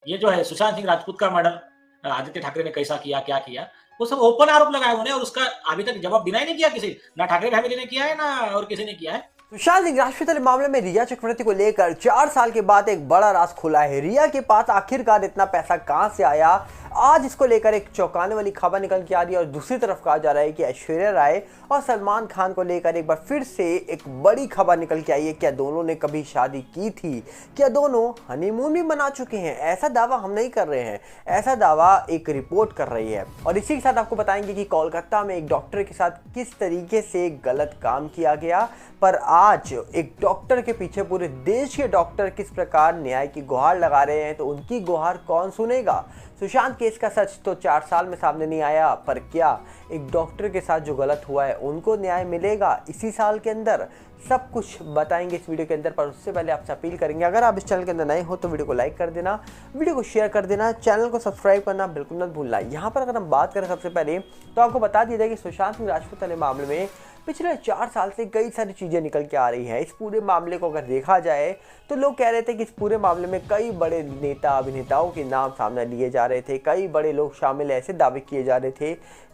ये जो है सुशांत सिंह राजपूत का मर्डर आदित्य ठाकरे ने कैसा किया, क्या किया, वो सब ओपन आरोप लगाए उन्होंने और उसका अभी तक जवाब डिनाई नहीं किया किसी, ना ठाकरे फैमिली ने किया है, ना और किसी ने किया है। सुशांत सिंह राजपूत मामले में रिया चक्रवर्ती को लेकर 4 साल के बाद एक बड़ा राज खुला है। रिया के पास आखिरकार इतना पैसा कहां से आया, आज इसको लेकर एक चौंकाने वाली खबर निकल के आ रही है। और दूसरी तरफ कहा जा रहा है कि ऐश्वर्या राय और सलमान खान को लेकर एक बार फिर से एक बड़ी खबर निकल के आई है। क्या दोनों ने कभी शादी की थी, क्या दोनों हनीमून भी मना चुके हैं? ऐसा दावा हम नहीं कर रहे हैं, ऐसा दावा एक रिपोर्ट कर रही है। और इसी के साथ आपको बताएंगे कि कोलकाता में एक डॉक्टर के साथ किस तरीके से गलत काम किया गया, पर आज एक डॉक्टर के पीछे पूरे देश के डॉक्टर किस प्रकार न्याय की गुहार लगा रहे हैं, तो उनकी गुहार कौन सुनेगा? सुशांत केस का सच तो 4 साल में सामने नहीं आया, पर क्या एक डॉक्टर के साथ जो गलत हुआ है उनको न्याय मिलेगा इसी साल के अंदर? सब कुछ बताएंगे इस वीडियो के अंदर। पर उससे पहले आपसे अपील करेंगे, अगर आप इस चैनल के अंदर नए हो तो वीडियो को लाइक कर देना, वीडियो को शेयर कर देना, चैनल को सब्सक्राइब करना बिल्कुल मत भूलना। यहाँ पर अगर हम बात करें सबसे पहले तो आपको बता दिया जाए कि सुशांत सिंह राजपूत वाले मामले में पिछले 4 साल से कई सारी चीज़ें निकल के आ रही हैं। इस पूरे मामले को अगर देखा जाए तो लोग कह रहे थे कि इस पूरे मामले में कई बड़े नेता अभिनेताओं के नाम सामने लिए जा रहे थे, कई बड़े लोग शामिल, ऐसे दावे किए जा रहे थे।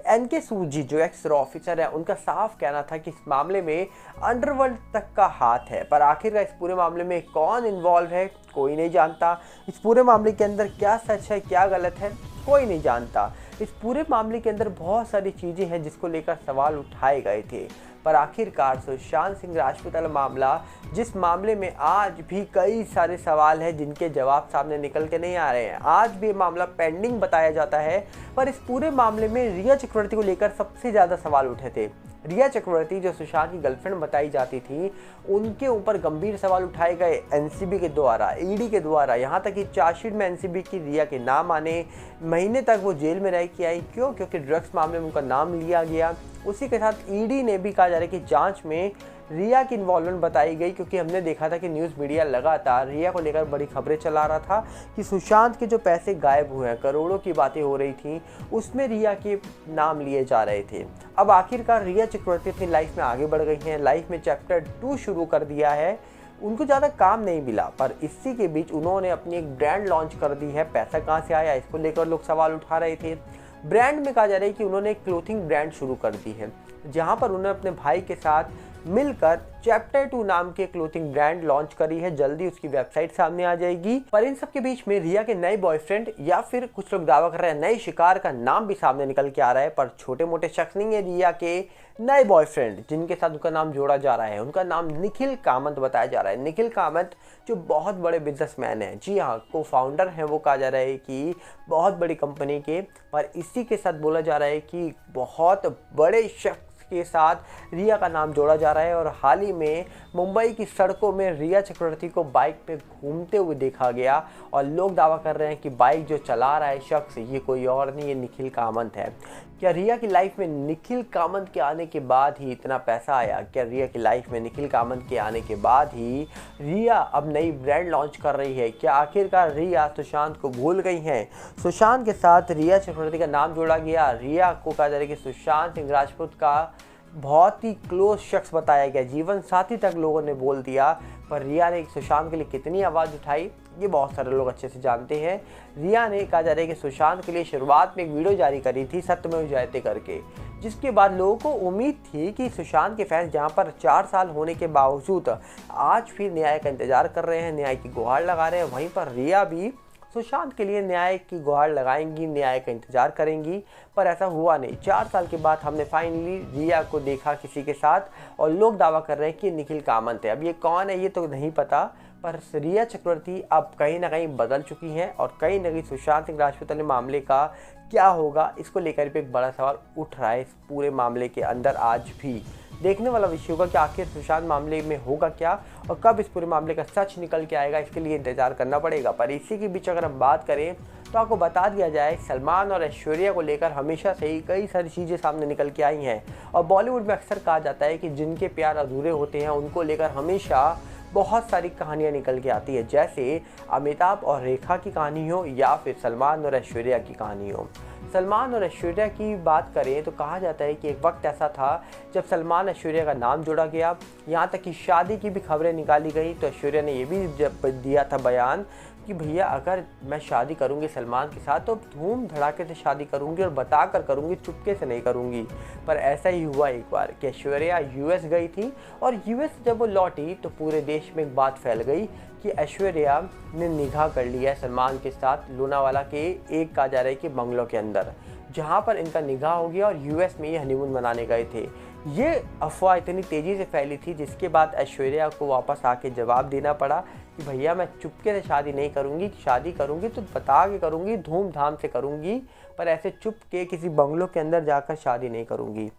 एनके सूजी जो एक्स ऑफिसर है, उनका साफ कहना था कि इस मामले में अंडरवर्ल्ड तक का हाथ है। पर आखिरकार इस पूरे मामले में कौन इन्वॉल्व है कोई नहीं जानता। इस पूरे मामले के अंदर क्या सच है क्या गलत है कोई नहीं जानता। इस पूरे मामले के अंदर बहुत सारी चीज़ें हैं जिसको लेकर सवाल उठाए गए थे। पर आखिरकार सुशांत सिंह राजपूत वाला मामला, जिस मामले में आज भी कई सारे सवाल हैं जिनके जवाब सामने निकल के नहीं आ रहे हैं, आज भी मामला पेंडिंग बताया जाता है। पर इस पूरे मामले में रिया चक्रवर्ती को लेकर सबसे ज़्यादा सवाल उठे थे। रिया चक्रवर्ती जो सुशांत की गर्लफ्रेंड बताई जाती थी, उनके ऊपर गंभीर सवाल उठाए गए एनसीबी के द्वारा, ईडी के द्वारा। यहाँ तक कि चार्जशीट में एनसीबी की रिया के नाम आने, महीने तक वो जेल में रह के आई। क्यों? क्योंकि ड्रग्स मामले में उनका नाम लिया गया। उसी के साथ ईडी ने भी कहा जा रहा है कि जांच में रिया की इन्वॉल्वमेंट बताई गई, क्योंकि हमने देखा था कि न्यूज़ मीडिया लगातार रिया को लेकर बड़ी खबरें चला रहा था कि सुशांत के जो पैसे गायब हुए हैं, करोड़ों की बातें हो रही थी, उसमें रिया के नाम लिए जा रहे थे। अब आखिरकार रिया चक्रवर्ती अपनी लाइफ में आगे बढ़ गई हैं, लाइफ में चैप्टर 2 शुरू कर दिया है। उनको ज़्यादा काम नहीं मिला, पर इसी के बीच उन्होंने अपनी एक ब्रांड लॉन्च कर दी है। पैसा कहाँ से आया, इसको लेकर लोग सवाल उठा रहे थे। ब्रांड में कहा जा रहा है कि उन्होंने एक क्लोथिंग ब्रांड शुरू कर दी है, जहां पर उन्होंने अपने भाई के साथ मिलकर चैप्टर 2 नाम के क्लोथिंग ब्रांड लॉन्च करी है। जल्दी उसकी वेबसाइट सामने आ जाएगी। पर इन सब के बीच में रिया के नए बॉयफ्रेंड, या फिर कुछ लोग दावा कर रहे हैं नए शिकार का नाम भी सामने निकल के आ रहा है। पर छोटे मोटे शख्स नहीं है रिया के नए बॉयफ्रेंड जिनके साथ उनका नाम जोड़ा जा रहा है। उनका नाम निखिल कामत बताया जा रहा है। निखिल कामत जो बहुत बड़े बिजनेसमैन हैं, जी हाँ, को फाउंडर हैं। वो कहा जा रहा है कि बहुत बड़ी कंपनी के। पर इसी के साथ बोला जा रहा है कि बहुत बड़े शख्स के साथ रिया का नाम जोड़ा जा रहा है। और हाल ही में मुंबई की सड़कों में रिया चक्रवर्ती को बाइक पे घूमते हुए देखा गया, और लोग दावा कर रहे हैं कि बाइक जो चला रहा है शख्स, ये कोई और नहीं, ये निखिल कामत है। क्या रिया की लाइफ में निखिल कामत के आने के बाद ही इतना पैसा आया? क्या रिया की लाइफ में निखिल कामत के आने के बाद ही रिया अब नई ब्रांड लॉन्च कर रही है? क्या आखिरकार रिया सुशांत को भूल गई हैं? सुशांत के साथ रिया चक्रवर्ती का नाम जोड़ा गया। रिया को कहा जा रहा है कि सुशांत सिंह राजपूत का बहुत ही क्लोज शख्स बताया गया, जीवन साथी तक लोगों ने बोल दिया। पर रिया ने सुशांत के लिए कितनी आवाज़ उठाई, ये बहुत सारे लोग अच्छे से जानते हैं। रिया ने कहा जा रहा है कि सुशांत के लिए शुरुआत में एक वीडियो जारी करी थी सत्यमेव जयते करके, जिसके बाद लोगों को उम्मीद थी कि सुशांत के फैंस जहां पर 4 साल होने के बावजूद आज फिर न्याय का इंतजार कर रहे हैं, न्याय की गुहार लगा रहे हैं, वहीं पर रिया भी सुशांत के लिए न्याय की गुहार लगाएंगी, न्याय का इंतजार करेंगी। पर ऐसा हुआ नहीं। 4 साल के बाद हमने फाइनली रिया को देखा किसी के साथ, और लोग दावा कर रहे हैं कि निखिल कामत है। अब ये कौन है ये तो नहीं पता, पर रिया चक्रवर्ती अब कहीं ना कहीं बदल चुकी हैं। और कहीं ना कहीं सुशांत सिंह राजपूत वाले मामले का क्या होगा, इसको लेकर भी एक बड़ा सवाल उठ रहा है इस पूरे मामले के अंदर। आज भी देखने वाला विषय होगा कि आखिर सुशांत मामले में होगा क्या, और कब इस पूरे मामले का सच निकल के आएगा, इसके लिए इंतजार करना पड़ेगा। पर इसी के बीच अगर हम बात करें तो आपको बता दिया जाए, सलमान और ऐश्वर्या को लेकर हमेशा से ही कई सारी चीज़ें सामने निकल के आई हैं। और बॉलीवुड में अक्सर कहा जाता है कि जिनके प्यार अधूरे होते हैं उनको लेकर हमेशा बहुत सारी कहानियाँ निकल के आती है, जैसे अमिताभ और रेखा की कहानी हो या फिर सलमान और ऐश्वर्या की कहानी हो। सलमान और ऐश्वर्या की बात करें तो कहा जाता है कि एक वक्त ऐसा था जब सलमान ऐश्वर्या का नाम जोड़ा गया, यहाँ तक कि शादी की भी खबरें निकाली गई। तो ऐश्वर्या ने ये भी दिया था बयान कि भैया अगर मैं शादी करूंगी सलमान के साथ तो धूम धड़ाके से शादी करूंगी और बता कर करूंगी, चुपके से नहीं करूंगी। पर ऐसा ही हुआ एक बार कि ऐश्वर्या यूएस गई थी और यूएस जब वो लौटी तो पूरे देश में एक बात फैल गई कि ऐश्वर्या ने निकाह कर लिया है सलमान के साथ लोनावाला के एक कहा जा रहा है कि बंगलों के अंदर, जहाँ पर इनका निकाह हो गया और यूएस में ये हनीमून मनाने गए थे। ये अफवाह इतनी तेज़ी से फैली थी जिसके बाद ऐश्वर्या को वापस आके जवाब देना पड़ा कि भैया मैं चुपके से शादी नहीं करूँगी, शादी करूँगी तो बता के करूँगी, धूमधाम से करूँगी, पर ऐसे चुपके किसी बंगलों के अंदर जाकर शादी नहीं करूँगी।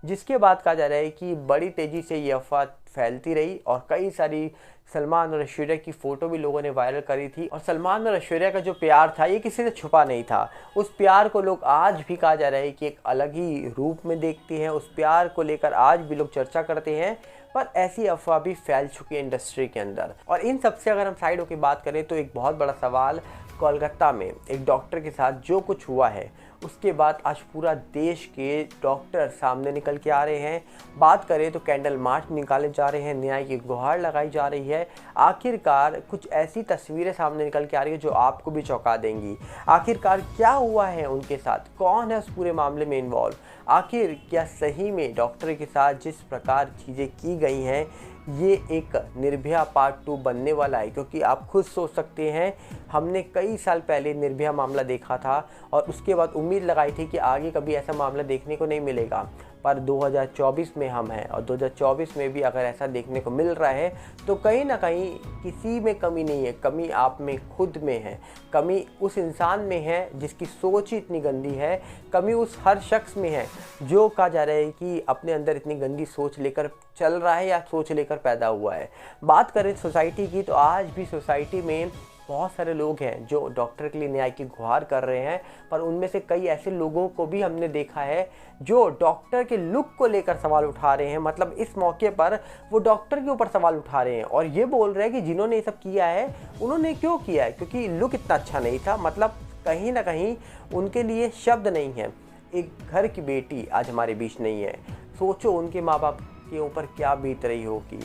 जिसके बाद कहा जा रहा है कि बड़ी तेज़ी से ये अफवाह फैलती रही और कई सारी सलमान और ऐश्वर्या की फ़ोटो भी लोगों ने वायरल करी थी। और सलमान और ऐश्वर्या का जो प्यार था ये किसी से छुपा नहीं था। उस प्यार को लोग आज भी कहा जा रहा है कि एक अलग ही रूप में देखते हैं, उस प्यार को लेकर आज भी लोग चर्चा करते हैं। पर ऐसी अफवाह भी फैल चुकी है इंडस्ट्री के अंदर। और इन सबसे अगर हम साइड होकर बात करें तो एक बहुत बड़ा सवाल कोलकाता में एक डॉक्टर के साथ जो कुछ हुआ है उसके बाद आज पूरा देश के डॉक्टर सामने निकल के आ रहे हैं। बात करें तो कैंडल मार्च निकाले जा रहे हैं, न्याय की गुहार लगाई जा रही है। आखिरकार कुछ ऐसी तस्वीरें सामने निकल के आ रही है जो आपको भी चौंका देंगी। आखिरकार क्या हुआ है उनके साथ, कौन है उस पूरे मामले में इन्वॉल्व, आखिर क्या सही में डॉक्टर के साथ जिस प्रकार चीज़ें की गई हैं ये एक निर्भया पार्ट 2 बनने वाला है। क्योंकि आप खुद सोच सकते हैं हमने कई साल पहले निर्भया मामला देखा था और उसके बाद उम्मीद लगाई थी कि आगे कभी ऐसा मामला देखने को नहीं मिलेगा। पर 2024 में हम हैं और 2024 में भी अगर ऐसा देखने को मिल रहा है तो कहीं ना कहीं किसी में कमी नहीं है, कमी आप में खुद में है, कमी उस इंसान में है जिसकी सोच ही इतनी गंदी है, कमी उस हर शख्स में है जो कहा जा रहा है कि अपने अंदर इतनी गंदी सोच लेकर चल रहा है या सोच लेकर पैदा हुआ है। बात करें सोसाइटी की तो आज भी सोसाइटी में बहुत सारे लोग हैं जो डॉक्टर के लिए न्याय की गुहार कर रहे हैं। पर उनमें से कई ऐसे लोगों को भी हमने देखा है जो डॉक्टर के लुक को लेकर सवाल उठा रहे हैं। मतलब इस मौके पर वो डॉक्टर के ऊपर सवाल उठा रहे हैं और ये बोल रहे हैं कि जिन्होंने ये सब किया है उन्होंने क्यों किया है, क्योंकि लुक इतना अच्छा नहीं था। मतलब कहीं ना कहीं उनके लिए शब्द नहीं है। एक घर की बेटी आज हमारे बीच नहीं है, सोचो उनके माँ बाप के ऊपर क्या बीत रही होगी,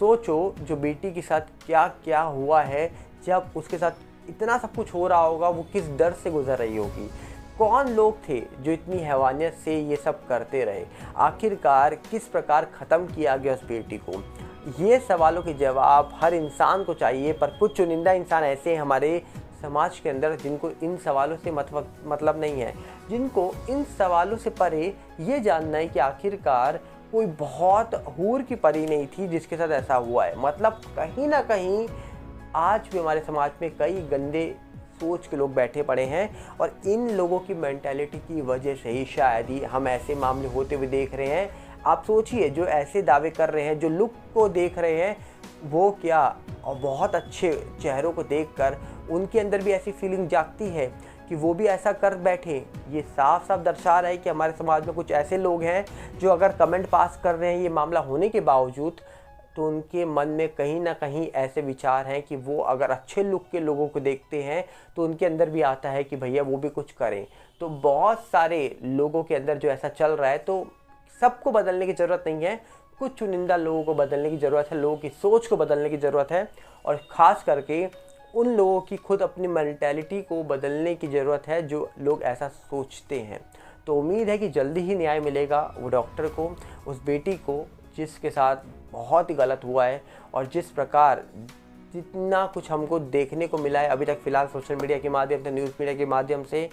सोचो जो बेटी के साथ क्या क्या हुआ है, जब उसके साथ इतना सब कुछ हो रहा होगा वो किस डर से गुजर रही होगी। कौन लोग थे जो इतनी हैवानियत से ये सब करते रहे, आखिरकार किस प्रकार ख़त्म किया गया उस बेटी को, ये सवालों के जवाब हर इंसान को चाहिए। पर कुछ चुनिंदा इंसान ऐसे हैं हमारे समाज के अंदर जिनको इन सवालों से मतलब नहीं है, जिनको इन सवालों से परे ये जानना है कि आखिरकार कोई बहुत हूर की परी नहीं थी जिसके साथ ऐसा हुआ है। मतलब कहीं ना कहीं आज भी हमारे समाज में कई गंदे सोच के लोग बैठे पड़े हैं और इन लोगों की मेंटालिटी की वजह से ही शायद ही हम ऐसे मामले होते हुए देख रहे हैं। आप सोचिए जो ऐसे दावे कर रहे हैं, जो लुक को देख रहे हैं, वो क्या और बहुत अच्छे चेहरों को देखकर उनके अंदर भी ऐसी फीलिंग जागती है कि वो भी ऐसा कर बैठे। ये साफ साफ दर्शा रहा है कि हमारे समाज में कुछ ऐसे लोग हैं जो अगर कमेंट पास कर रहे हैं ये मामला होने के बावजूद, तो उनके मन में कहीं ना कहीं ऐसे विचार हैं कि वो अगर अच्छे लुक के लोगों को देखते हैं तो उनके अंदर भी आता है कि भैया वो भी कुछ करें। तो बहुत सारे लोगों के अंदर जो ऐसा चल रहा है, तो सबको बदलने की ज़रूरत नहीं है, कुछ चुनिंदा लोगों को बदलने की ज़रूरत है, लोगों की सोच को बदलने की ज़रूरत है और ख़ास करके उन लोगों की खुद अपनी मेंटालिटी को बदलने की ज़रूरत है जो लोग ऐसा सोचते हैं। तो उम्मीद है कि जल्दी ही न्याय मिलेगा वो डॉक्टर को, उस बेटी को जिसके साथ बहुत ही गलत हुआ है और जिस प्रकार जितना कुछ हमको देखने को मिला है अभी तक फ़िलहाल सोशल मीडिया के माध्यम से, न्यूज़ मीडिया के माध्यम से,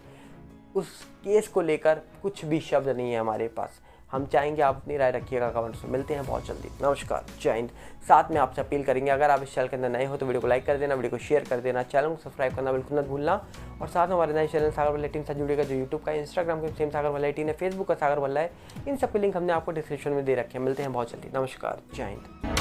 उस केस को लेकर कुछ भी शब्द नहीं है हमारे पास। हम चाहेंगे आप अपनी राय रखिएगा कमेंट्स में। मिलते हैं बहुत जल्दी। नमस्कार, जय हिंद। साथ में आपसे अपील करेंगे अगर आप इस चैनल के अंदर नए हो तो वीडियो को लाइक कर देना, वीडियो को शेयर कर देना, चैनल को सब्सक्राइब करना बिल्कुल मत भूलना। और साथ में हमारे नए चैनल सागर वल्ला 18 से जुड़ेगा जो यूट्यूब का, इंस्टाग्राम का सेम सागर वल्ला 18 है, फेसबुक का सागर वल्ला है। इन सब के लिंक हमने आपको डिस्क्रिप्शन में दे रखे हैं। मिलते हैं बहुत जल्दी। नमस्कार, जय हिंद।